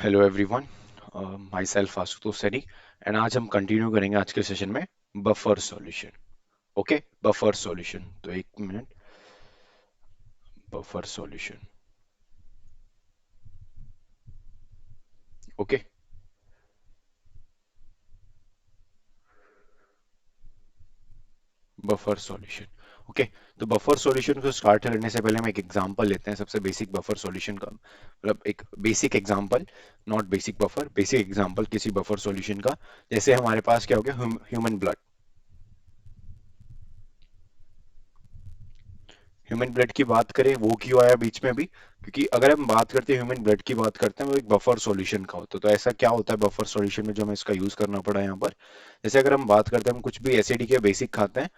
Hello everyone, my self Ashutosh Saini. And आज हम continue करेंगे आज के सेशन में buffer solution. Okay, buffer solution. तो एक minute, buffer solution. Okay, buffer solution. Okay, तो बफर सॉल्यूशन को स्टार्ट करने से पहले हम एक एग्जांपल लेते हैं, सबसे बेसिक बफर सॉल्यूशन का, मतलब एक basic example, not basic buffer, basic example किसी बफर सॉल्यूशन का। जैसे हमारे पास क्या हो गया, ह्यूमन ब्लड। ह्यूमन ब्लड की बात करें, वो क्यों आया बीच में भी? क्योंकि अगर हम बात करते हैं ह्यूमन ब्लड की बात करते हैं, वो एक बफर सॉल्यूशन का होता है। तो ऐसा क्या होता है बफर सॉल्यूशन में जो हमें इसका यूज करना पड़ा यहाँ पर? जैसे अगर हम बात करते हैं, हम कुछ भी एसिडिक या बेसिक खाते हैं,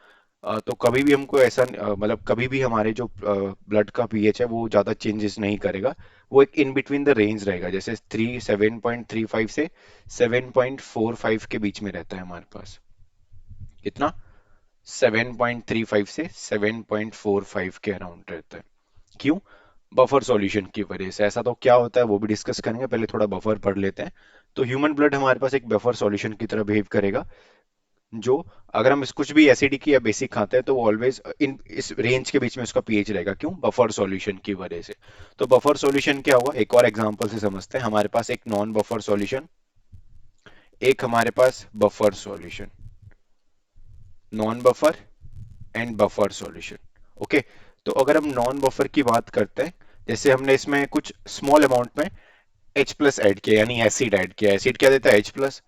तो कभी भी हमको ऐसा मतलब कभी भी हमारे जो ब्लड का पीएच है वो ज्यादा चेंजेस नहीं करेगा। वो एक इन बिटवीन द रेंज रहेगा, जैसे 7.35 से 7.45 के बीच में रहता है हमारे पास। कितना? 7.35 से 7.45 के अराउंड रहता है। क्यों? बफर सॉल्यूशन की वजह से। ऐसा तो क्या होता है वो भी डिस्कस करेंगे, पहले थोड़ा बफर पढ़ लेते हैं। तो ह्यूमन ब्लड हमारे पास एक बफर सॉल्यूशन की तरह बिहेव करेगा, जो अगर हम इस कुछ भी एसिडिक या बेसिक खाते हैं तो वो ऑलवेज इन इस रेंज के बीच में उसका पीएच रहेगा। क्यों? बफर सॉल्यूशन की वजह से। तो बफर सॉल्यूशन क्या होगा, एक और एग्जांपल से समझते हैं। हमारे पास एक नॉन बफर सॉल्यूशन, एक हमारे पास buffer solution, non buffer and buffer solution. Okay, तो अगर हम नॉन बफर की बात करते हैं, जैसे हमने इसमें कुछ स्मॉल अमाउंट में H प्लस ऐड किया, यानी एसिड ऐड किया। एसिड क्या देता है? H plus.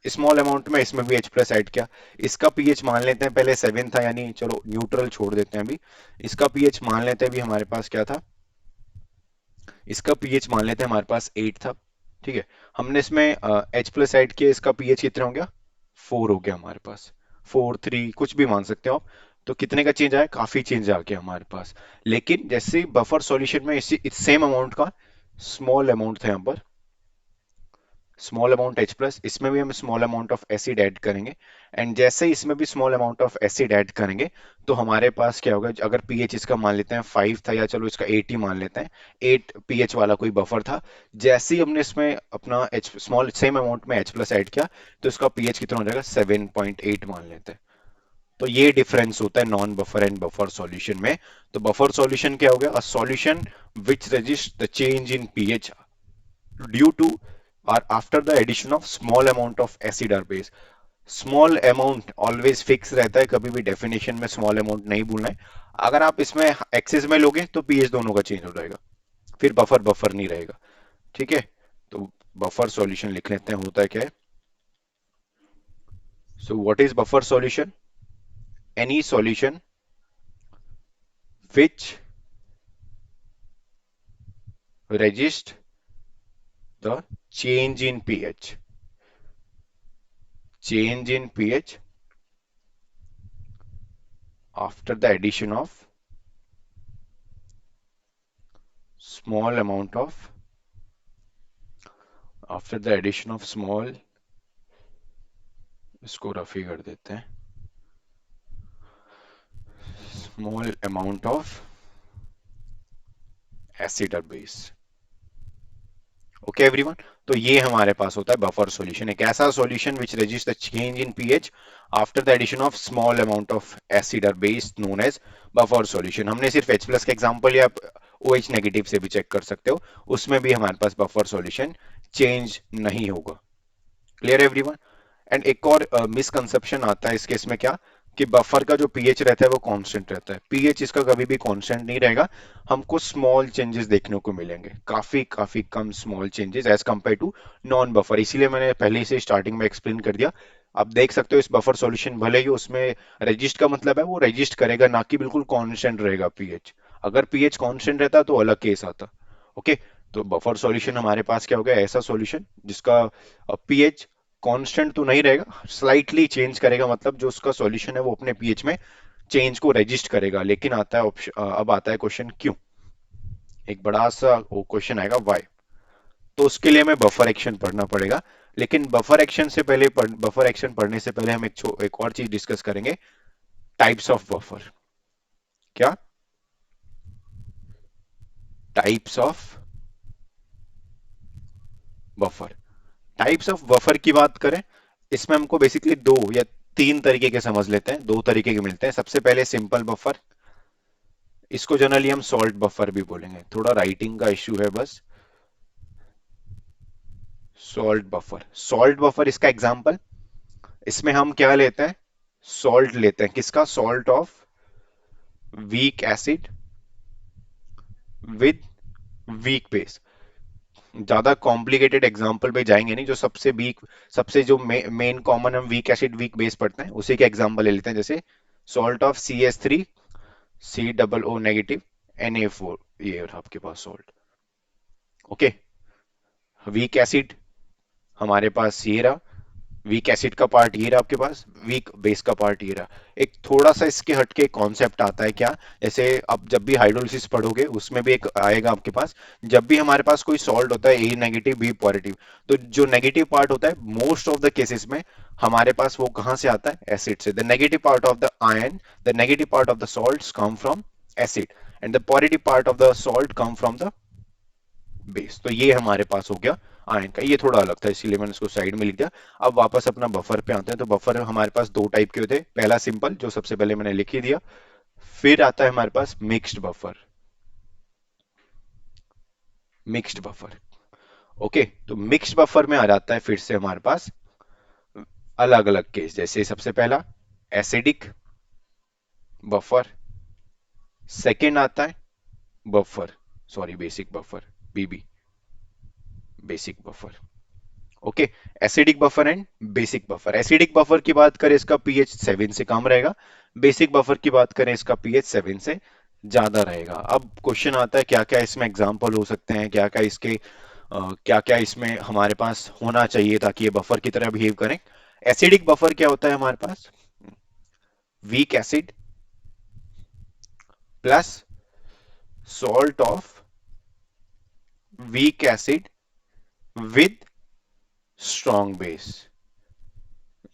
स्मॉल अमाउंट में इसमें भी H प्लस ऐड किया। इसका पीएच मान लेते हैं, पहले 7 था, यानी चलो न्यूट्रल छोड़ देते हैं अभी। इसका पीएच मान लेते हैं, अभी हमारे पास क्या था, इसका पीएच मान लेते हैं हमारे पास 8 था। ठीक है, हमने इसमें H प्लस ऐड किया, इसका पीएच कितना हो गया? 4 हो गया हमारे पास। 4, 3 कुछ भी मान सकते हो आप। तो कितने का चेंज आया? काफी चेंज आ गया हमारे पास। लेकिन जैसे बफर सॉल्यूशन में इसी सेम अमाउंट का स्मॉल अमाउंट था यहाँ पर, स्मॉल अमाउंट H प्लस, इसमें भी हम small amount of acid add करेंगे। एंड जैसे ही इसमें भी small amount of acid add करेंगे, तो हमारे पास क्या होगा, अगर पीएच इसका मान लेते हैं 5 था, या चलो इसका 8 ही मान लेते हैं, 8 पीएच वाला कोई बफर था। जैसे ही हमने इसमें अपना H स्मॉल सेम अमाउंट में H प्लस ऐड किया, तो इसका पीएच कितना हो जाएगा? 7.8 मान लेते हैं। तो ये डिफरेंस होता है non buffer and buffer solution में। तो बफर सॉल्यूशन क्या हो गया? A solution which resist the change in pH due to or after the addition of small amount of acid or base। Small amount always fix रहता है, कभी भी definition में स्मॉल अमाउंट नहीं भूलना है। अगर आप इसमें एक्सेस में लोगे तो पीएच दोनों का चेंज हो जाएगा, फिर बफर बफर नहीं रहेगा। ठीक है, तो बफर सॉल्यूशन लिख लेते हैं, होता है क्या है। So what is buffer solution? Any solution which resist the change in pH, change in pH after the addition of small amount of, after the addition of small, इसको रफी कर देते हैं, स्मॉल अमाउंट ऑफ एसिड और base. Okay everyone, तो ये हमारे पास होता है बफर सॉल्यूशन, एक ऐसा solution which resist the change in pH after the addition of small amount of acid और base, known as buffer solution. हमने सिर्फ H प्लस का एग्जांपल या OH नेगेटिव से भी चेक कर सकते हो, उसमें भी हमारे पास बफर सॉल्यूशन चेंज नहीं होगा। Clear everyone? एंड एक और मिसकंसेप्शन आता है इस केस में, क्या कि बफर का जो पीएच रहता है वो कांस्टेंट रहता है। पीएच इसका कभी भी कांस्टेंट नहीं रहेगा, हमको स्मॉल चेंजेस देखने को मिलेंगे, काफी काफी कम small changes as compare to non buffer. इसीलिए मैंने पहले से स्टार्टिंग में एक्सप्लेन कर दिया। आप देख सकते हो इस बफर सॉल्यूशन भले ही उसमें रजिस्ट का मतलब है वो रजिस्ट करेगा, ना कि बिल्कुल कांस्टेंट रहेगा पीएच। अगर पीएच कांस्टेंट रहता तो अलग केस आता। ओके, तो बफर सॉल्यूशन हमारे पास क्या हो गया, ऐसा सॉल्यूशन जिसका पीएच कांस्टेंट तो नहीं रहेगा, स्लाइटली चेंज करेगा, मतलब जो उसका सॉल्यूशन है वो अपने पीएच में चेंज को रजिस्ट करेगा। लेकिन आता है ऑप्शन, अब आता है क्वेश्चन क्यों। एक बड़ा सा वो क्वेश्चन आएगा व्हाई। तो उसके लिए हमें बफर एक्शन पढ़ना पड़ेगा। लेकिन बफर एक्शन से पहले बफर एक्शन पढ़ने से पहले हम एक और चीज डिस्कस करेंगे, टाइप्स ऑफ बफर। क्या? Types of buffer. Types of buffer की बात करें, इसमें हमको बेसिकली दो या तीन तरीके के समझ लेते हैं, दो तरीके के मिलते हैं। सबसे पहले सिंपल बफर, इसको जनरली हम सॉल्ट बफर भी बोलेंगे, थोड़ा राइटिंग का इश्यू है बस। सॉल्ट बफर इसका एग्जांपल, इसमें हम क्या लेते हैं, सॉल्ट लेते हैं, किसका, salt of weak acid with weak base. ज्यादा कॉम्प्लिकेटेड एग्जांपल पे जाएंगे नहीं, जो सबसे वीक, सबसे जो मेन कॉमन हम वीक एसिड वीक बेस पढ़ते हैं उसी के एग्जांपल ले लेते हैं। जैसे salt of CH3 C double O negative Na4, ये रहा आपके पास सॉल्ट। ओके, वीक एसिड हमारे पास ये रहा, वीक एसिड का पार्ट ये रहा आपके पास, वीक बेस का पार्ट ये रहा। एक थोड़ा सा इसके हटके कॉन्सेप्ट आता है क्या, जैसे अब जब भी हाइड्रोलिसिस पढ़ोगे उसमें भी एक आएगा आपके पास, जब भी हमारे पास कोई सॉल्ट होता है, ए नेगेटिव बी पॉजिटिव, तो जो नेगेटिव पार्ट होता है मोस्ट ऑफ द केसेस में हमारे पास वो कहां से आता है, एसिड से। The negative part of the ion, the negative part of the salts come from acid and the positive part of the salt come from the base. तो ये हमारे पास हो गया आयन का, ये थोड़ा अलग था इसीलिए मैंने इसको साइड में लिख दिया। अब वापस अपना बफर पे आते हैं। तो बफर हमारे पास दो टाइप के होते हैं, पहला सिंपल जो सबसे पहले मैंने लिख ही दिया, फिर आता है हमारे पास mixed buffer. Mixed buffer, okay, तो मिक्स्ड बफर में आ जाता है फिर से हमारे पास अलग अलग केस। जैसे सबसे पहला एसिडिक बफर, सेकेंड आता है buffer, sorry basic buffer, B B, basic buffer. Okay, acidic buffer and basic buffer. Acidic buffer की बात करें इसका पीएच 7 से कम रहेगा, बेसिक बफर की बात करें इसका पीएच 7 से ज्यादा रहेगा। अब क्वेश्चन आता है क्या क्या इसमें एग्जाम्पल हो सकते हैं, क्या क्या इसके क्या क्या इसमें हमारे पास होना चाहिए ताकि ये बफर की तरह बिहेव करें। एसिडिक बफर क्या होता है हमारे पास, weak acid plus salt of weak acid with strong base,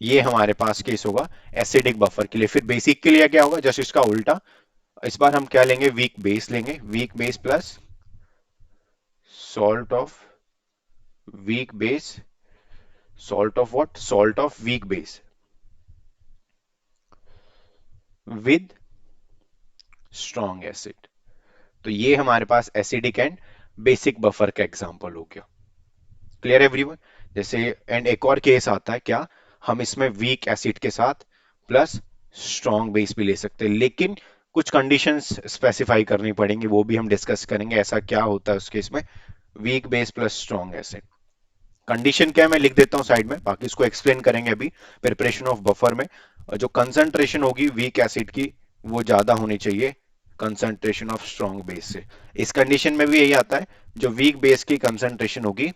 ये हमारे पास केस होगा एसिडिक बफर के लिए। फिर बेसिक के लिए क्या होगा, जस्ट इसका उल्टा, इस बार हम क्या लेंगे, वीक बेस लेंगे, weak base plus salt of weak base, salt of what, salt of weak base with strong acid. तो ये हमारे पास एसिडिक एंड बेसिक बफर का एग्जांपल हो गया। Clear everyone. जैसे एंड एक और केस आता है क्या, हम इसमें वीक एसिड के साथ प्लस स्ट्रॉन्ग बेस भी ले सकते हैं, लेकिन कुछ कंडीशंस स्पेसिफाई करनी पड़ेंगी, वो भी हम डिस्कस करेंगे ऐसा क्या होता है उस केस में, weak base plus strong acid. Condition क्या है मैं लिख देता हूं साइड में, बाकी इसको एक्सप्लेन करेंगे अभी प्रिपरेशन ऑफ बफर में। और जो कंसंट्रेशन होगी वीक एसिड की वो ज्यादा होनी चाहिए कंसंट्रेशन ऑफ स्ट्रॉन्ग बेस से। इस कंडीशन में भी यही आता है, जो वीक बेस की कंसंट्रेशन होगी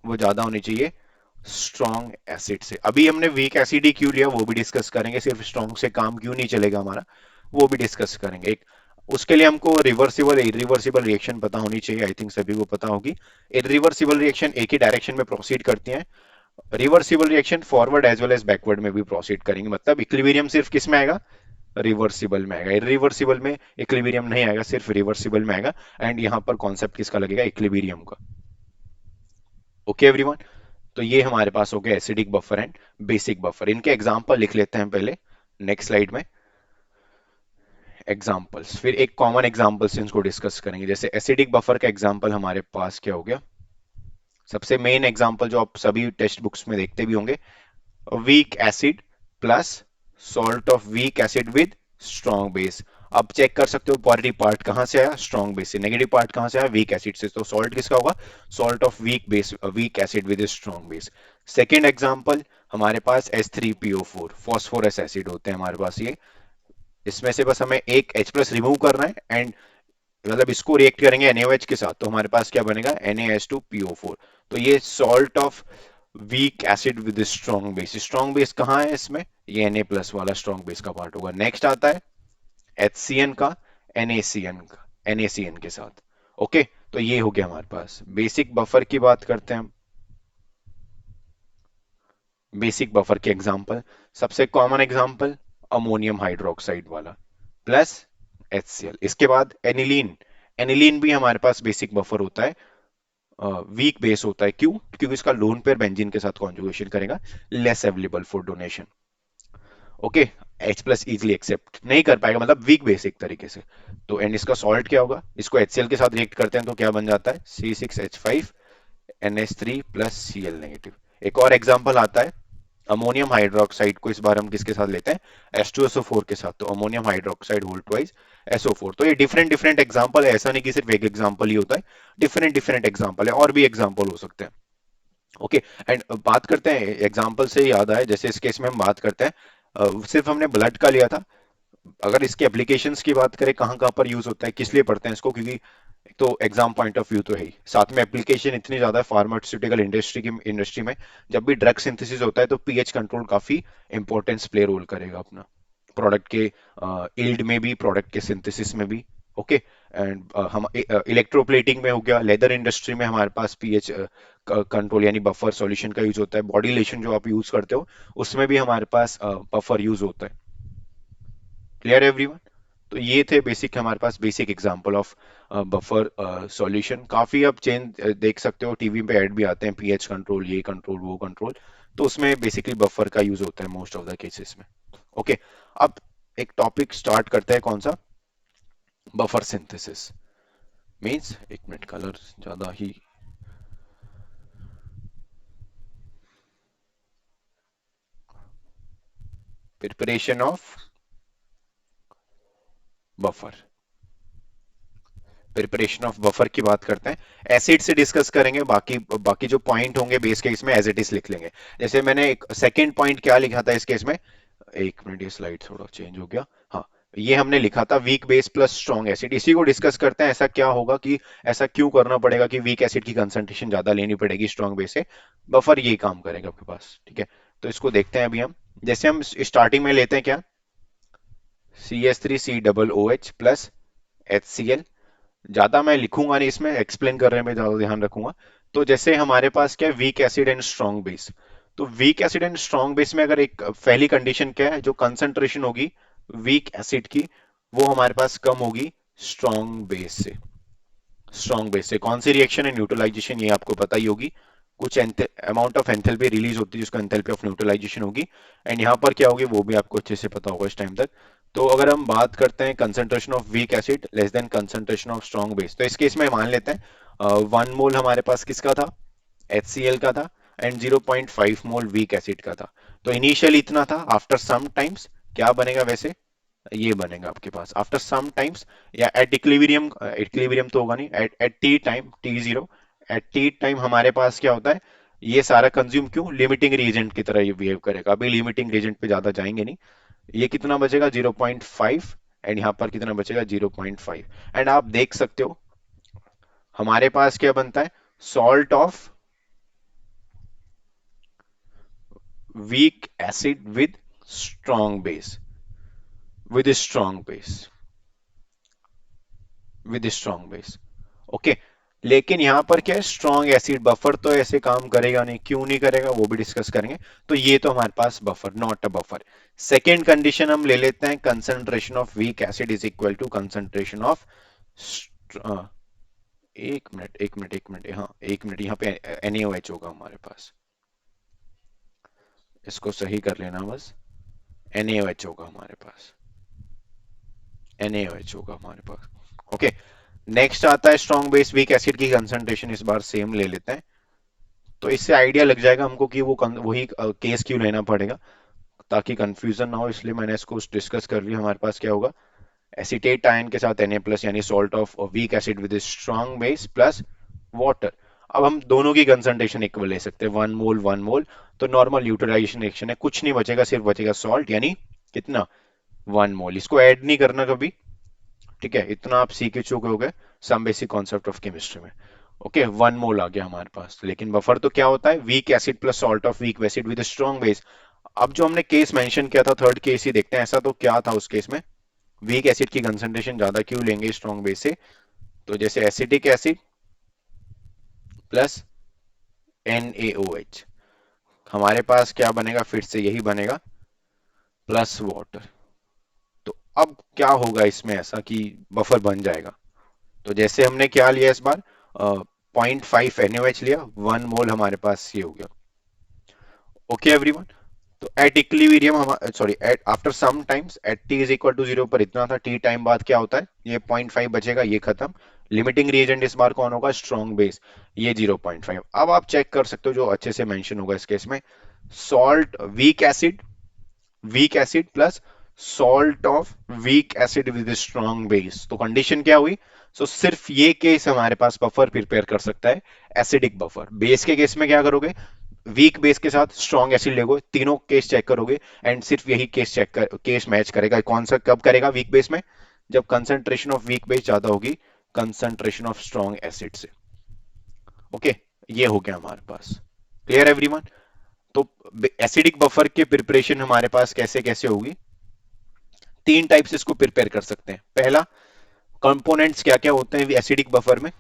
वो ज्यादा होनी चाहिए स्ट्रॉन्ग एसिड से। अभी हमने वीक एसिड ही क्यों लिया वो भी डिस्कस करेंगे, सिर्फ स्ट्रॉन्ग से काम क्यों नहीं चलेगा हमारा वो भी डिस्कस करेंगे। एक उसके लिए हमको रिवर्सिबल इरिवर्सिबल रिएक्शन पता होनी चाहिए, आई थिंक सभी को पता होगी। इरिवर्सिबल रिएक्शन एक ही डायरेक्शन में प्रोसीड करती हैं, reversible reaction forward as well as backward में भी प्रोसीड करेंगे। मतलब इक्विलिब्रियम सिर्फ किस में आएगा, रिवर्सिबल में आएगा, इरिवर्सिबल में इक्विलिब्रियम नहीं आएगा, सिर्फ रिवर्सिबल में आएगा। एंड यहाँ पर कॉन्सेप्ट किसका लगेगा, इक्विलिब्रियम का। ओके एवरीवन, तो ये हमारे पास हो गया acidic buffer and basic buffer. इनके एग्जांपल लिख लेते हैं पहले नेक्स्ट स्लाइड में, एग्जांपल्स, फिर एक कॉमन एग्जांपल से इनको डिस्कस करेंगे। जैसे एसिडिक बफर का एग्जांपल हमारे पास क्या हो गया, सबसे मेन एग्जांपल जो आप सभी टेक्स्ट बुक्स में देखते भी होंगे, week acid plus salt of weak acid with strong base. अब चेक कर सकते हो पॉजिटिव पार्ट कहां से आया, स्ट्रॉन्ग बेस से, नेगेटिव पार्ट कहां से आया, वीक एसिड से। तो सॉल्ट किसका होगा, salt of weak base, week acid with strong base. Second example हमारे पास H3PO4 फॉस्फोरस एसिड होते हैं हमारे पास ये, इसमें से बस हमें एक H प्लस रिमूव करना है एंड मतलब इसको रिएक्ट करेंगे NaOH के साथ, तो हमारे पास क्या बनेगा, Na2PO4। तो ये salt of weak acid with strong base. Strong base कहाँ है इसमें, ये Na प्लस वाला स्ट्रॉन्ग बेस का पार्ट होगा। नेक्स्ट आता है HCN का NaCN का, NaCN के साथ। ओके, तो ये हो गया हमारे पास। बेसिक बफर की बात करते हैं हम, बेसिक बफर के एग्जांपल, सबसे कॉमन एग्जांपल अमोनियम हाइड्रोक्साइड वाला प्लस HCl। इसके बाद एनिलीन, एनिलीन भी हमारे पास बेसिक बफर होता है वीक बेस होता है। क्यों? क्योंकि इसका लोन पेयर बेंजीन के साथ कॉन्जुगेशन करेगा, less available for donation. Okay, H plus easily accept नहीं कर पाएगा, मतलब वीक बेस एक तरीके से। तो एंड इसका सॉल्ट क्या होगा, इसको HCl के साथ रिएक्ट करते हैं तो क्या बन जाता है, C6H5 NH3 plus Cl negative. एक और एग्जांपल आता है अमोनियम हाइड्रोक्साइड को, इस बार हम किसके साथ लेते हैं, H2SO4 के साथ। तो ammonium hydroxide whole twice SO4। तो ये डिफरेंट डिफरेंट एग्जांपल है, ऐसा नहीं कि सिर्फ एक एग्जांपल ही होता है, डिफरेंट डिफरेंट एग्जांपल है, और भी एग्जांपल हो सकते हैं। ओके, एंड बात करते हैं एग्जांपल से याद आए, जैसे इस केस में हम बात करते हैं सिर्फ हमने ब्लड का लिया था। अगर इसके एप्लीकेशंस की बात करें, कहाँ कहाँ पर यूज होता है, किस लिए पढ़ते हैं इसको, क्योंकि एक तो एग्जाम पॉइंट ऑफ व्यू तो है ही, साथ में एप्लीकेशन इतनी ज्यादा है फार्मास्यूटिकल इंडस्ट्री में। जब भी ड्रग सिंथेसिस होता है तो पीएच कंट्रोल काफी इंपॉर्टेंस प्ले रोल करेगा अपना, प्रोडक्ट के यील्ड में भी, प्रोडक्ट के सिंथेसिस में भी। ओके, एंड हम इलेक्ट्रोप्लेटिंग में हो गया, लेदर इंडस्ट्री में हमारे पास पीएच कंट्रोल यानी बफर सॉल्यूशन का यूज होता है। बॉडी लोशन जो आप यूज करते हो उसमें भी हमारे पास बफर यूज होता है। Clear everyone? तो ये थे बेसिक, हमारे पास basic example of buffer solution. काफी अब चेंज देख सकते हो, टीवी पे ऐड भी आते हैं, पीएच कंट्रोल, ये कंट्रोल, वो कंट्रोल। तो उसमें बेसिकली बफर का यूज होता है मोस्ट ऑफ द केसेस में। ओके, अब एक टॉपिक स्टार्ट करते हैं, कौन सा, बफर सिंथेसिस। मींस एक मिनट, कलर ज्यादा ही, preparation of buffer, preparation of buffer की बात करते हैं। एसिड से डिस्कस करेंगे, बाकी बाकी जो पॉइंट होंगे बेस केस में एज इट इज लिख लेंगे। जैसे मैंने एक सेकंड पॉइंट क्या लिखा था इस केस में, एक मिनट, ये स्लाइड थोड़ा चेंज हो गया। हाँ, ये हमने लिखा था weak base plus strong acid, इसी को डिस्कस करते हैं। ऐसा क्या होगा कि, ऐसा क्यों करना पड़ेगा कि वीक एसिड की कंसंट्रेशन ज्यादा लेनी पड़ेगी स्ट्रॉन्ग बेस से, बफर यही काम करेगा आपके पास। ठीक है, तो इसको देखते हैं अभी हम। जैसे हम स्टार्टिंग में लेते हैं क्या, CH3COOH प्लस HCl। ज्यादा मैं लिखूंगा नहीं, इसमें एक्सप्लेन कर रहे हैं, मैं ज्यादा ध्यान रखूंगा। तो जैसे हमारे पास क्या है, weak acid and strong base. तो weak acid and strong base में अगर एक पहली कंडीशन क्या है, जो कंसंट्रेशन होगी वीक एसिड की, वो हमारे पास कम होगी स्ट्रॉन्ग बेस से। स्ट्रॉन्ग बेस से कौन सी रिएक्शन है, न्यूट्रलाइजेशन, ये आपको पता ही होगी। कुछ अमाउंट ऑफ एंथैल्पी रिलीज होती है जिसको एंथैल्पी ऑफ न्यूट्रलाइजेशन होगी। एंड यहाँ पर क्या होगी वो भी आपको अच्छे से पता होगा इस टाइम तक। तो अगर हम बात करते हैं concentration of weak acid less than concentration of strong base, तो इस केस में मान लेते हैं 1 मोल हमारे पास किसका था, HCl का था, एंड 0.5 मोल वीक एसिड का था। तो इनिशियली इतना था, आफ्टर सम टाइम्स क्या बनेगा वैसे, ये बनेगा आपके पास आफ्टर सम टाइम्स, या एट इक्विलिब्रियम, इक्विलिब्रियम तो होगा नहीं, at at T time T0, at T time हमारे पास क्या होता है, ये सारा कंज्यूम क्यों, लिमिटिंग रीजेंट की तरह ये बिहेव करेगा। अभी लिमिटिंग रीजेंट पे ज्यादा जाएंगे नहीं। ये कितना बचेगा 0.5, एंड यहाँ पर कितना बचेगा 0.5। एंड आप देख सकते हो हमारे पास क्या बनता है, salt of weak acid with strong base, with strong base, with strong base. Okay, लेकिन यहां पर क्या है, स्ट्रॉन्ग एसिड बफर तो ऐसे काम करेगा नहीं, क्यों नहीं करेगा वो भी डिस्कस करेंगे। तो ये तो हमारे पास buffer, not a buffer. Second condition हम ले लेते हैं, concentration of weak acid is equal to concentration of, एक मिनट, हाँ एक मिनट, यहाँ पे NaOH होगा हमारे पास, इसको सही कर लेना बस। NaOH होगा हमारे पास, NaOH होगा हमारे पास। ओके, नेक्स्ट आता है स्ट्रॉन्ग बेस वीक एसिड की कंसंट्रेशन, इस बार सेम ले लेते हैं। तो इससे आइडिया लग जाएगा हमको कि वो वही केस क्यों लेना पड़ेगा, ताकि कंफ्यूजन ना हो, इसलिए मैंने इसको डिस्कस कर लिया। हमारे पास क्या होगा, एसीटेट आयन के साथ Na प्लस यानी salt of weak acid with strong base plus water. अब हम दोनों की कंसंट्रेशन इक्वल ले सकते हैं, 1 मोल 1 मोल। तो नॉर्मल न्यूट्रलाइजेशन रिएक्शन है, कुछ नहीं बचेगा, सिर्फ बचेगा सॉल्ट, यानी कितना, 1 मोल। इसको ऐड नहीं करना कभी, ठीक है, इतना आप सीख चुके हो गए some basic concept of chemistry में। ओके, 1 मोल आ गया हमारे पास। लेकिन बफर तो क्या होता है, weak acid plus salt of weak acid with strong base. अब जो हमने केस मेंशन किया था, थर्ड केस ही देखते हैं, ऐसा तो क्या था उस केस में, वीक एसिड की कंसंट्रेशन ज्यादा क्यों लेंगे स्ट्रॉन्ग बेस से। तो जैसे एसिटिक एसिड प्लस NaOH, हमारे पास क्या बनेगा, फिर से यही बनेगा, प्लस वाटर। तो अब क्या होगा इसमें ऐसा कि बफर बन जाएगा। तो जैसे हमने क्या लिया इस बार, 0.5 NaOH लिया, 1 मोल हमारे पास ये हो गया। Okay everyone. तो एट इक्विलिब्रियम हम sorry at after some times at T is equal to 0 पर इतना था, टी टाइम बाद क्या होता है, ये 0.5 बचेगा, ये खत्म। लिमिटिंग रिएजेंट इस बार कौन होगा, स्ट्रॉन्ग बेस, ये 0.5। अब आप चेक कर सकते हो जो अच्छे से मेंशन होगा इस केस में, salt week acid plus salt of weak acid with strong base, तो कंडीशन क्या हुई। सो सिर्फ ये केस हमारे पास बफर प्रिपेयर कर सकता है, एसिडिक बफर। बेस के केस में क्या करोगे, वीक बेस के साथ स्ट्रॉन्ग एसिड लोगे, तीनों केस चेक करोगे एंड सिर्फ यही केस मैच करेगा। कौन सा कब करेगा वीक बेस में, जब कंसंट्रेशन ऑफ वीक बेस ज्यादा होगी कंसंट्रेशन ऑफ स्ट्रॉन्ग एसिड से। ओके, ये हो गया हमारे पास। Clear everyone. तो एसिडिक बफर के प्रिपरेशन हमारे पास कैसे कैसे होगी, तीन टाइप से इसको प्रिपेयर कर सकते हैं। पहला, कंपोनेंट्स क्या क्या होते हैं एसिडिक बफर में,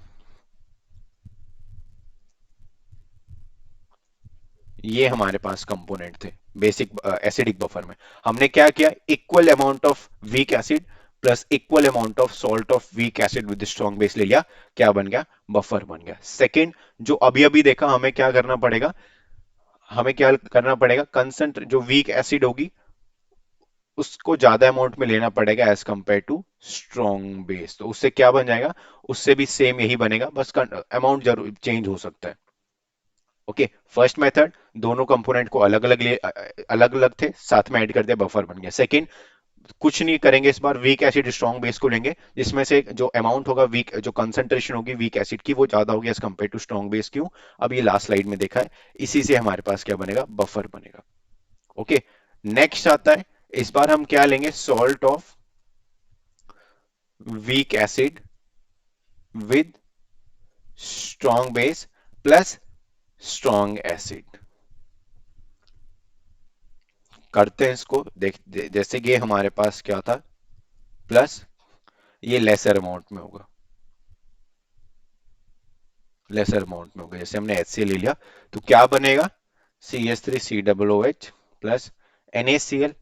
ये हमारे पास कंपोनेंट थे बेसिक एसिडिक बफर में। हमने क्या किया, equal amount of weak acid plus equal amount of salt of weak acid with strong base ले लिया, क्या बन गया, बफर बन गया। सेकंड, जो अभी अभी देखा, हमें क्या करना पड़ेगा, कंसेंट्रेट जो वीक एसिड होगी उसको ज्यादा अमाउंट में लेना पड़ेगा as compare to strong base, तो उससे क्या बन जाएगा, उससे भी सेम यही बनेगा, बस अमाउंट जरूर चेंज हो सकता है। ओके, फर्स्ट मेथड, दोनों कंपोनेंट को अलग अलग थे, साथ में ऐड कर दिया, बफर बन गया। सेकंड, कुछ नहीं करेंगे इस बार, वीक एसिड स्ट्रॉन्ग बेस को लेंगे, जिसमें से जो अमाउंट होगा वीक, जो कंसंट्रेशन होगी वीक एसिड की वो ज्यादा होगी as compare to strong base. क्यों, अब ये लास्ट स्लाइड में देखा है, इसी से हमारे पास क्या बनेगा, बफर बनेगा। ओके, नेक्स्ट आता है, इस बार हम क्या लेंगे, salt of weak acid with strong base plus strong acid. करते हैं इसको, जैसे कि हमारे पास क्या था, प्लस ये लेसर अमाउंट में होगा, लेसर अमाउंट में होगा, जैसे हमने HCl ले लिया तो क्या बनेगा, CH3COOH प्लस NaCl।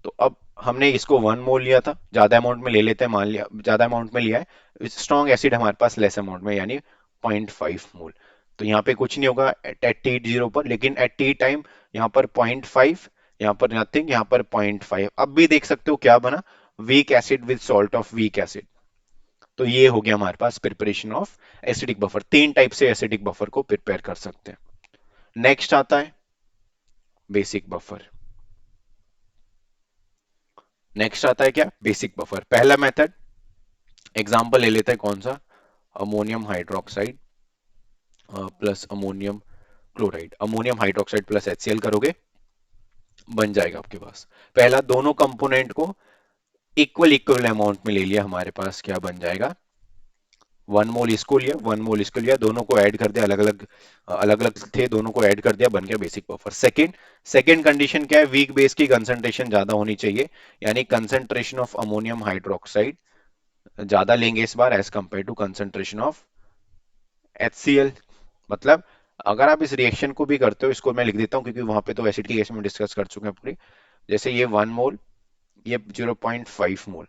तो अब हमने इसको 1 मोल लिया था, ज्यादा अमाउंट में ले लेते हैं, मान लिया ज्यादा अमाउंट में लिया है, स्ट्रॉन्ग एसिड हमारे पास लेस अमाउंट में, यानी 0.5 मोल। तो यहाँ पे कुछ नहीं होगा एट टी जीरो पर, लेकिन एट टी टाइम यहाँ पर 0.5, यहाँ पर नथिंग, यहाँ पर 0.5। अब भी देख सकते हो क्या बना, week acid with salt of weak acid. तो ये हो गया हमारे पास प्रिपरेशन ऑफ एसिडिक बफर। तीन टाइप से एसिडिक बफर को प्रिपेयर कर सकते हैं। नेक्स्ट आता है बेसिक बफर। नेक्स्ट आता है क्या, बेसिक बफर। पहला मेथड, एग्जांपल ले लेते हैं, कौन सा, ammonium hydroxide plus ammonium chloride, ammonium hydroxide plus HCl करोगे, बन जाएगा आपके पास। पहला, दोनों कंपोनेंट को इक्वल इक्वल अमाउंट में ले लिया, हमारे पास क्या बन जाएगा, 1 मोल इसको लिया, 1 मोल इसको लिया, दोनों को ऐड कर दिया, अलग अलग थे, दोनों को ऐड कर दिया, बन गया बेसिक बफर। सेकंड कंडीशन क्या है, वीक बेस की कंसंट्रेशन ज्यादा होनी चाहिए, यानी कंसंट्रेशन ऑफ अमोनियम हाइड्रोक्साइड ज्यादा लेंगे इस बार as compare to concentration of HCl। मतलब अगर आप इस रिएक्शन को भी करते हो, इसको मैं लिख देता हूँ क्योंकि वहां पे तो एसिड की केस में डिस्कस कर चुके हैं पूरी, जैसे ये 1 मोल, ये 0.5 मोल,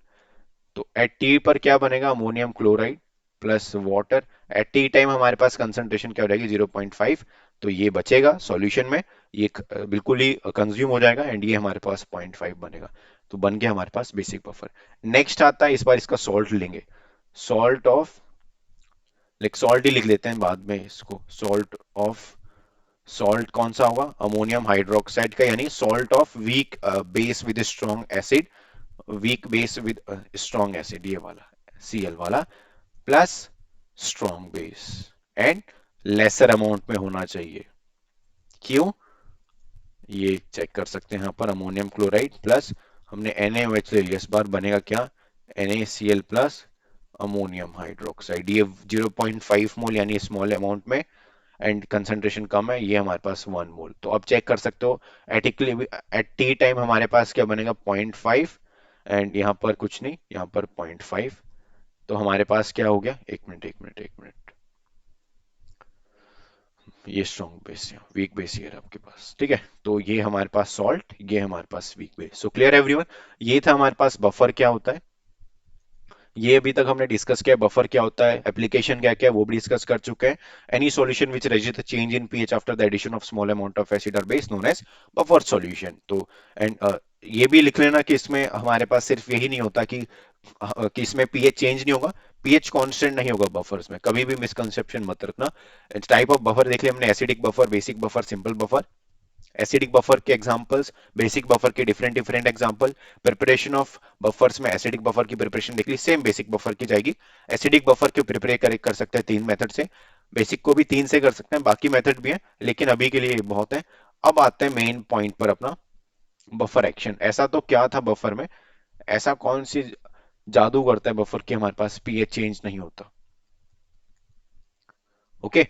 तो एट टी पर क्या बनेगा, ammonium chloride plus water. Eight T time हमारे पास कंसंट्रेशन क्या हो जाएगी, 0.5, तो ये बचेगा सॉल्यूशन में, ये बिल्कुल ही कंज्यूम हो जाएगा एंड ये हमारे पास 0.5 बनेगा। तो बन गया हमारे पास बेसिक बफर। नेक्स्ट आता है, इस बार इसका सॉल्ट लेंगे, सॉल्ट ऑफ, लाइक सॉल्ट ही लिख लेते हैं बाद में इसको, सॉल्ट ऑफ, सॉल्ट कौन सा होगा, अमोनियम हाइड्रोक्साइड का, यानी salt of weak base with strong acid, weak base with strong acid, ये वाला Cl वाला, plus strong base and lesser amount में होना चाहिए। क्यों, ये चेक कर सकते हैं यहाँ पर, अमोनियम क्लोराइड प्लस हमने NaOH ले लिया, इस बार बनेगा क्या, NaCl प्लस अमोनियम हाइड्रोक्साइड, ये 0.5 मोल यानी स्मॉल अमाउंट में एंड कंसंट्रेशन कम है, ये हमारे पास 1 मोल। तो अब चेक कर सकते हो एट टी टाइम हमारे पास क्या बनेगा, 0.5 एंड यहाँ पर कुछ नहीं, यहाँ पर 0.5। तो हमारे पास क्या हो गया, एक मिनट, ये स्ट्रॉन्ग बेस है, वीक बेस ये है आपके पास, ठीक है। तो ये हमारे पास सॉल्ट, ये हमारे पास weak base. So clear everyone, ये था हमारे पास बफर क्या होता है, ये अभी तक हमने डिस्कस किया, बफर क्या होता है, एप्लीकेशन क्या क्या है वो भी डिस्कस कर चुके हैं। Any solution which register the change in pH after the addition of small amount of acid और base known as buffer solution. तो एंड ये भी लिख लेना कि इसमें हमारे पास सिर्फ यही नहीं होता कि इसमें पीएच चेंज नहीं होगा, पीएच कांस्टेंट नहीं होगा बफर्स में, कभी भी मिसकंसेप्शन मत रखना। टाइप ऑफ बफर देख लिया हमने, acidic buffer, basic buffer, simple buffer. Acidic buffer के एग्जांपल्स, बेसिक बफर के different different example. Preparation of buffers में एसिडिक बफर की प्रिपरेशन देख ली, सेम बेसिक बफर की जाएगी। एसिडिक बफर को प्रिपेयर कर सकते हैं तीन मेथड से, बेसिक को भी तीन से कर सकते हैं, बाकी मेथड भी है लेकिन अभी के लिए बहुत है। अब आते हैं मेन पॉइंट पर अपना, बफर एक्शन। ऐसा तो क्या था बफर में, ऐसा कौन सी जादू करता है बफर की हमारे पास पीएच चेंज नहीं होता। ओके,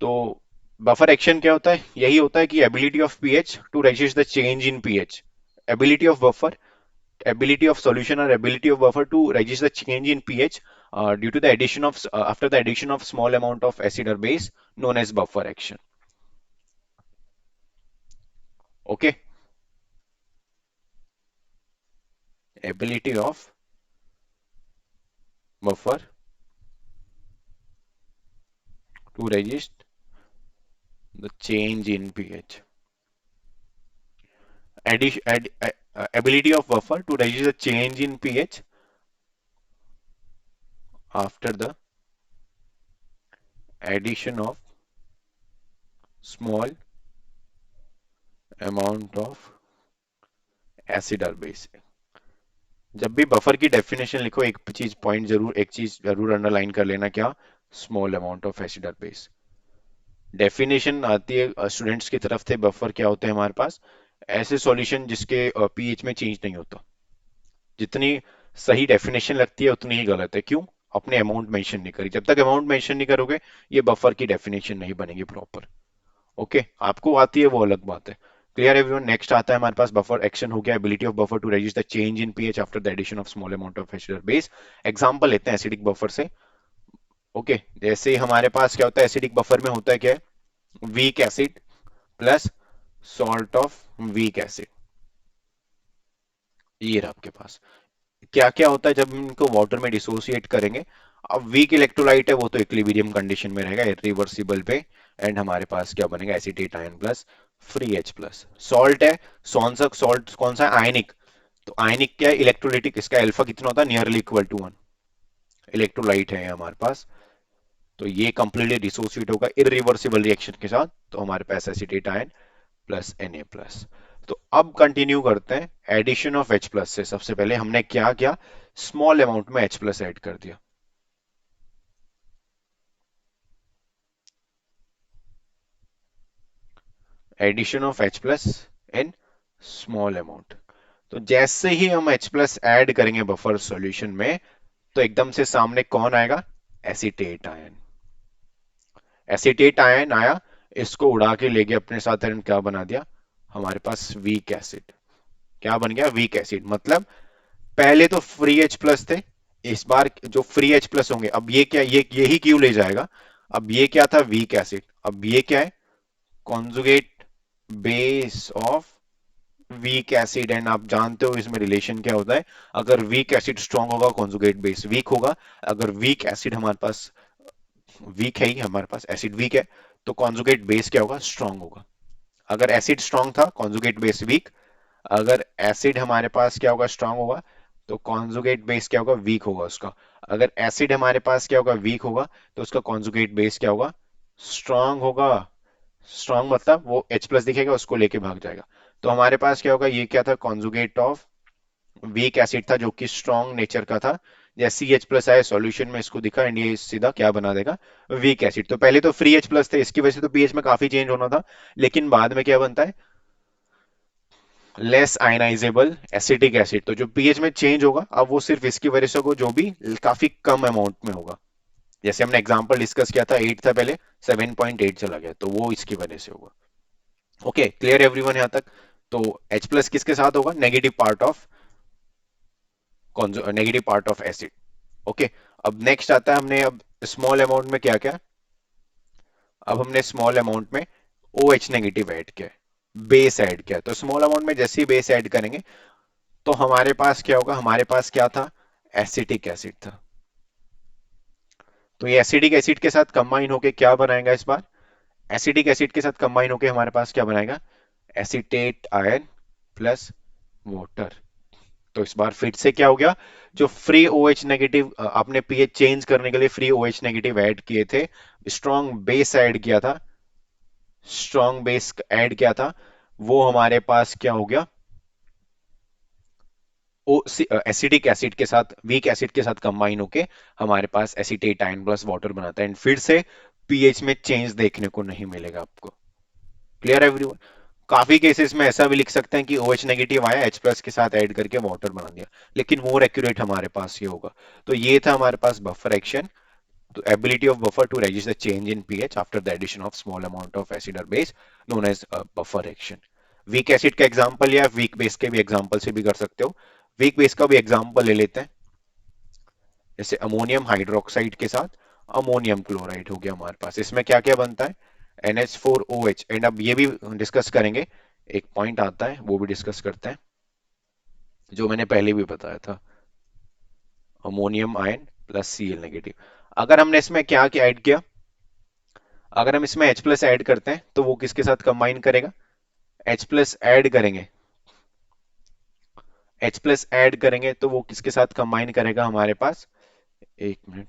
तो बफर एक्शन क्या होता है, यही होता है कि ability of pH to resist the change in pH, ability of buffer, ability of solution or ability of buffer to register the change in pH due to the addition of after the addition of small amount of acid or base known as buffer action. Okay, ability of buffer to register the change in pH. Ability of buffer to register the change in pH after the addition of small amount of acid or base. जब भी buffer की definition लिखो एक चीज point जरूर, एक चीज जरूर अंडरलाइन कर लेना, क्या, स्मॉल अमाउंट ऑफ एसिड और बेस। डेफिनेशन आती है स्टूडेंट्स की तरफ से, बफर क्या होते हैं हमारे पास, ऐसे सॉल्यूशन जिसके पीएच में चेंज नहीं होता। जितनी सही डेफिनेशन लगती है उतनी ही गलत है, क्यों, अपने अमाउंट मेंशन नहीं करी, जब तक अमाउंट मेंशन नहीं करोगे ये बफर की डेफिनेशन नहीं बनेगी प्रॉपर। ओके, आपको आती है वो अलग बात है। क्लियर एवरीवन, नेक्स्ट आता है हमारे पास बफर एक्शन हो गया, ability of buffer to resist the change in pH after the addition of small amount of acid और बेस। एग्जांपल लेते हैं एसिडिक बफर से। ओके, जैसे हमारे पास क्या होता है एसिडिक बफर में, होता है क्या है, weak acid plus salt of weak acid, ये रहा आपके पास। क्या क्या होता है जब हम इनको वाटर में डिसोसिएट करेंगे, अब वीक इलेक्ट्रोलाइट है वो तो इक्विलिब्रियम कंडीशन में रहेगा, इरिवर्सिबल पे, एंड हमारे पास क्या बनेगा, acetate ion plus free H plus. Salt है, कौन सा सॉल्ट, कौन सा, आयनिक, तो आयनिक क्या है, इलेक्ट्रोलिटिक, इसका अल्फा कितना होता है, नियरली इक्वल टू 1, इलेक्ट्रोलाइट है हमारे पास। तो ये कंप्लीटली डिसोसिएट होगा इरिवर्सिबल रिएक्शन के साथ, तो हमारे पास acetate ion plus Na plus. तो अब कंटिन्यू करते हैं एडिशन ऑफ H प्लस से। सबसे पहले हमने क्या किया, स्मॉल अमाउंट में H प्लस ऐड कर दिया, addition of H plus in small amount. तो जैसे ही हम H प्लस ऐड करेंगे बफर सॉल्यूशन में, तो एकदम से सामने कौन आएगा, एसीटेट आयन। एसीटेट आयन आया, इसको उड़ा के ले गया अपने साथ, एंड क्या बना दिया, हमारे पास वीक एसिड। क्या बन गया, वीक एसिड। मतलब पहले तो फ्री एच प्लस थे, इस बार जो फ्री एच प्लस होंगे, अब ये क्या, ये यही क्यों ले जाएगा, अब ये क्या था, वीक एसिड, अब ये क्या है, conjugate base of weak acid. And आप जानते हो इसमें रिलेशन क्या होता है, अगर वीक एसिड स्ट्रांग होगा कॉन्जुगेट बेस वीक होगा। अगर वीक एसिड हमारे पास वीक है ही, हमारे पास एसिड वीक है, तो कॉन्जुगेट बेस क्या होगा, स्ट्रांग होगा। अगर एसिड स्ट्रांग था, कॉन्जुगेट बेस वीक। अगर एसिड हमारे पास क्या होगा, स्ट्रांग होगा, तो कॉन्जुगेट बेस क्या होगा, वीक होगा उसका। अगर एसिड हमारे पास क्या होगा, वीक होगा, तो उसका कॉन्जुगेट बेस क्या होगा, स्ट्रांग होगा। स्ट्रांग मतलब वो H प्लस दिखेगा उसको लेके भाग जाएगा। तो हमारे पास क्या होगा, ये क्या था, कॉन्जुगेट ऑफ वीक एसिड था जो कि स्ट्रांग नेचर का था। जैसे ही H प्लस आया सॉल्यूशन में, इसको दिखा, एंड ये सीधा क्या बना देगा, वीक एसिड। तो पहले तो फ्री H प्लस थे, इसकी वजह से तो पीएच में काफी चेंज होना था, लेकिन बाद में क्या बनता है, लेस आयनाइजेबल एसिटिक एसिड। तो जो पीएच में चेंज होगा, अब वो सिर्फ इसकी वजह से होगा जो भी काफी कम अमाउंट में होगा। जैसे हमने एग्जांपल डिस्कस किया था, 8 था पहले, 7.8 चला गया, तो वो इसकी वजह से होगा। ओके, क्लियर एवरीवन यहाँ तक। तो H प्लस किसके साथ होगा, negative part of acid. Okay, अब नेक्स्ट आता है, हमने अब स्मॉल अमाउंट में क्या क्या, अब हमने स्मॉल अमाउंट में OH नेगेटिव ऐड किया है, बेस ऐड किया है। तो स्मॉल अमाउंट में जैसे ही बेस ऐड करेंगे, तो हमारे पास क्या होगा, हमारे पास क्या था, एसिटिक एसिड था। तो ये एसिडिक एसिड के साथ कंबाइन होके क्या बनाएगा इस बार? एसिडिक एसिड के साथ कंबाइन होके हमारे पास क्या बनाएगा? Acetate ion plus water. तो इस बार फिर से क्या हो गया? जो फ्री OH नेगेटिव आपने पीएच चेंज करने के लिए फ्री OH नेगेटिव ऐड किए थे, स्ट्रॉन्ग बेस ऐड किया था, स्ट्रॉन्ग बेस ऐड किया था, वो हमारे पास क्या हो गया? ओ एसिडिक एसिड के साथ, वीक एसिड के साथ कंबाइन होके हमारे पास एसीटेट आयन प्लस वाटर बनाता है, एंड फिर से पीएच में चेंज देखने को नहीं मिलेगा आपको। क्लियर है एवरीवन? काफी केसेस में ऐसा भी लिख सकते हैं कि OH नेगेटिव आया, H प्लस के साथ ऐड करके वाटर बना दिया, लेकिन मोर एक्यूरेट हमारे पास ये होगा। तो ये था हमारे पास बफर एक्शन, तो ability of buffer to register change in pH after the addition of small amount of acid or base known as buffer action। Weak acid का एग्जांपल या वीक बेस के भी एग्जांपल से भी कर सकते हो। वीक बेस का भी एग्जांपल ले लेते हैं, जैसे अमोनियम हाइड्रोक्साइड के साथ अमोनियम क्लोराइड हो गया हमारे पास। इसमें क्या क्या बनता है? NH4OH। एंड अब ये भी डिस्कस करेंगे, एक पॉइंट आता है वो भी डिस्कस करते हैं, जो मैंने पहले भी बताया था, ammonium ion plus Cl negative. अगर हमने इसमें क्या क्या ऐड किया, अगर हम इसमें H प्लस ऐड करते हैं तो वो किसके साथ कंबाइन करेगा? H प्लस ऐड करेंगे, H प्लस ऐड करेंगे तो वो किसके साथ कंबाइन करेगा हमारे पास? एक मिनट।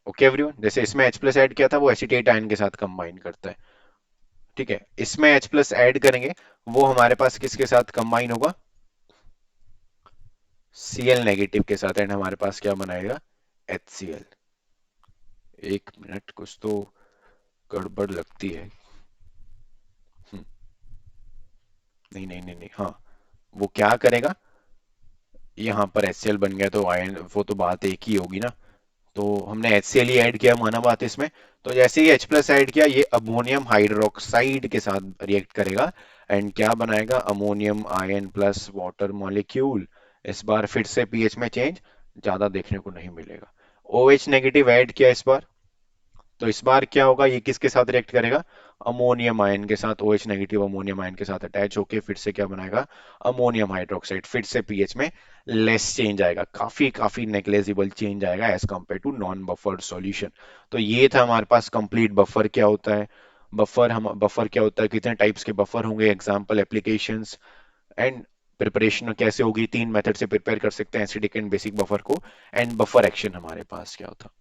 ओके एवरीवन, जैसे इसमें H प्लस ऐड किया था वो एसीटेट आयन के साथ कंबाइन करता है। ठीक है, इसमें H प्लस ऐड करेंगे, वो हमारे पास किसके साथ कंबाइन होगा? Cl नेगेटिव के साथ, एंड हमारे पास क्या बनाएगा? HCl। एक मिनट, कुछ तो गड़बड़ लगती है। हम्म, नहीं नहीं नहीं नहीं, हाँ, वो क्या करेगा? यहाँ पर HCl बन गया तो आयन, वो तो बात एक ही होगी ना। तो हमने HCl ही ऐड किया, माना बात इसमें। तो जैसे ही H प्लस ऐड किया, ये अमोनियम हाइड्रोक्साइड के साथ रिएक्ट करेगा, एंड क्या बनाएगा? Ammonium ion plus water molecule. इस बार फिर से पीएच में चेंज ज्यादा देखने को नहीं मिलेगा। OH नेगेटिव ऐड किया इस बार, तो इस बार क्या होगा? ये किसके साथ रिएक्ट करेगा? अमोनियम आयन के साथ। OH नेगेटिव अमोनियम आयन के साथ अटैच होके फिर से क्या बनाएगा? Ammonium hydroxide. फिर से पीएच में लेस चेंज आएगा, काफी काफी नेग्लेजिबल चेंज आएगा as compare to non buffered solution. तो ये था हमारे पास कंप्लीट बफर क्या होता है। बफर क्या होता है, कितने टाइप्स के बफर होंगे, एग्जाम्पल, एप्लीकेशंस, एंड प्रिपरेशन कैसे होगी। तीन मेथड से प्रिपेयर कर सकते हैं एसिडिक एंड बेसिक बफर को, एंड बफर एक्शन हमारे पास क्या होता है।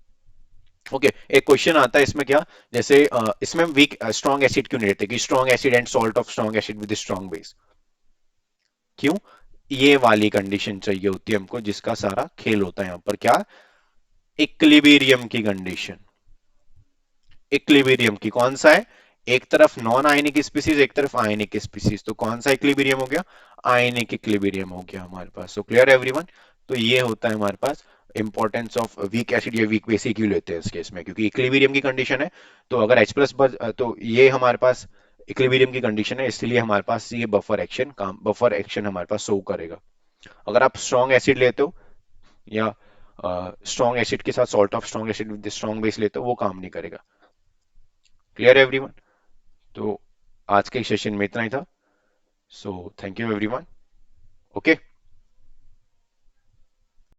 ओके, एक क्वेश्चन आता है इसमें क्या, जैसे इसमें वीक स्ट्रॉन्ग एसिड क्यों नहीं रहते, कि strong acid and salt of strong acid with strong base, क्यों? ये वाली कंडीशन चाहिए होती है हमको, जिसका सारा खेल होता है यहाँ पर, क्या? इक्विलिब्रियम की कंडीशन। इक्विलिब्रियम की कौन सा है? एक तरफ नॉन आयनिक स्पीसीज, एक तरफ आयनिक स्पीसीज, तो कौन सा इक्विलिब्रियम हो गया? आयनिक इक्विलिब्रियम हो गया हमारे पास। सो क्लियर एवरीवन? तो ये होता है हमारे पास इंपॉर्टेंस ऑफ वीक एसिड या वीक बेस क्यों लेते हैं इस केस में, क्योंकि इक्विलिब्रियम की कंडीशन है। तो अगर H प्लस, तो ये हमारे पास इक्विलिब्रियम की कंडीशन है, इसलिए हमारे पास ये बफर एक्शन हमारे पास शो करेगा। अगर आप स्ट्रॉन्ग एसिड लेते हो, या स्ट्रॉन्ग एसिड के साथ salt of strong acid with strong base लेते हो, वो काम नहीं करेगा। Clear everyone? तो आज के सेशन में इतना ही था। So thank you everyone. Okay.